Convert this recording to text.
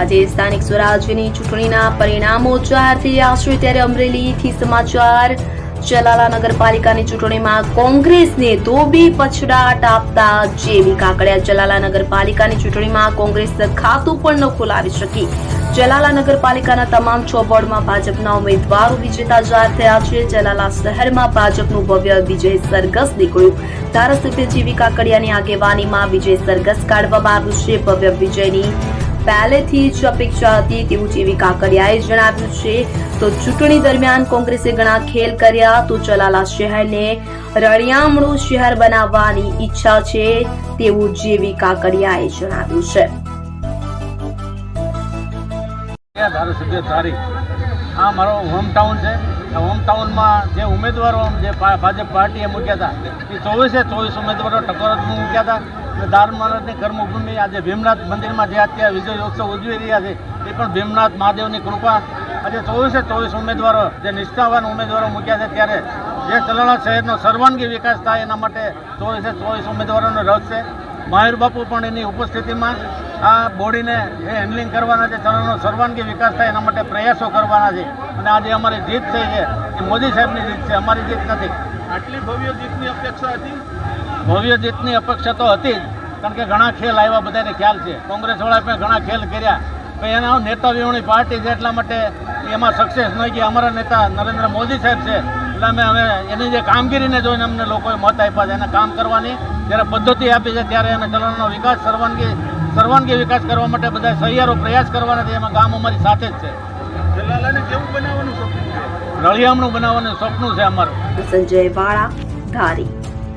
આજે સ્થાનિક સ્વરાજ્યની ચૂંટણીના પરિણામો જાહેર થઈ રહ્યા છે ત્યારે અમરેલીથી સમાચાર। ચલાલા નગરપાલિકાની ચૂંટણીમાં કોંગ્રેસને ધોબી પછડાટ આપતા જેવી કાકડિયા। ચલાલા નગરપાલિકાની ચૂંટણીમાં કોંગ્રેસ ખાતું પણ ન ખોલાવી શકી। ચલાલા નગરપાલિકાના તમામ 6 વોર્ડમાં ભાજપના ઉમેદવારો વિજેતા જાહેર થયા છે। ચલાલા શહેરમાં ભાજપનું ભવ્ય વિજય સરઘસ નીકળ્યું। ધારાસભ્ય જેવી કાકડિયાની આગેવાનીમાં વિજય સરઘસ કાઢવામાં આવ્યું છે। ભવ્ય વિજયની પહેલેથી જ અપેક્ષા હતી તેવું જેવી કાકડિયાએ જણાવ્યું છે। તો ચૂંટણી દરમિયાન કોંગ્રેસે ઘણા ખેલ કર્યા તો ચલાલા શહેરને રળિયામણું શહેર બનાવવાની ઈચ્છા છે તેવું જેવી કાકડિયાએ જણાવ્યું છે। ધારાસભ્ય ધારી આ મારો હોમટાઉન છે। હોમટાઉનમાં જે ઉમેદવારો જે ભાજપ પાર્ટીએ મૂક્યા હતા એ 24 ઉમેદવારો ટકોરમાં મૂક્યા હતા। દાર મહારાજની કર્મભૂમિ આજે ભીમનાથ મંદિરમાં જે અત્યારે વિજય ઉત્સવ ઉજવી રહ્યા છે એ પણ ભીમનાથ મહાદેવની કૃપા। આજે 24 ઉમેદવારો જે નિષ્ઠાવાન ઉમેદવારો મૂક્યા છે ત્યારે જે ચલાલા શહેરનો સર્વાંગી વિકાસ થાય એના માટે 24 ઉમેદવારોનો રસ છે। મહેર બાપુ પણ એની ઉપસ્થિતિમાં આ બોડીને હેન્ડલિંગ કરવાના છે। ચલાલાનો સર્વાંગી વિકાસ થાય એના માટે પ્રયાસો કરવાના છે અને આજે અમારી જીત થઈ છે એ મોદી સાહેબની જીત છે, અમારી જીત નથી। આટલી ભવ્ય જીતની અપેક્ષા હતી? ભવ્ય જીતની અપેક્ષા તો હતી જ, કારણ કે ઘણા ખેલ આવ્યા, બધાને ખ્યાલ છે। કોંગ્રેસવાળાએ પણ ઘણા ખેલ કર્યા પણ એના નેતા વિહોણી પાર્ટી છે એટલા માટે એમાં સક્સેસ નહીં ગયા। અમારા નેતા નરેન્દ્ર મોદી સાહેબ છે એટલે અમે એની જે કામગીરીને જોઈને અમને લોકોએ મત આપ્યા છે। એને કામ કરવાની જ્યારે પદ્ધતિ આપી છે ત્યારે એને ચલાલાનો વિકાસ સર્વાંગી વિકાસ કરવા માટે બધા સહિયારો પ્રયાસ કરવાના છે। એમાં ગામ અમારી સાથે જ છે। ચલાલાને કેવું બનાવવાનું સપનું છે? રળિયામણું બનાવવાનું સપનું છે અમારું। સંજય વાળા, ધારી।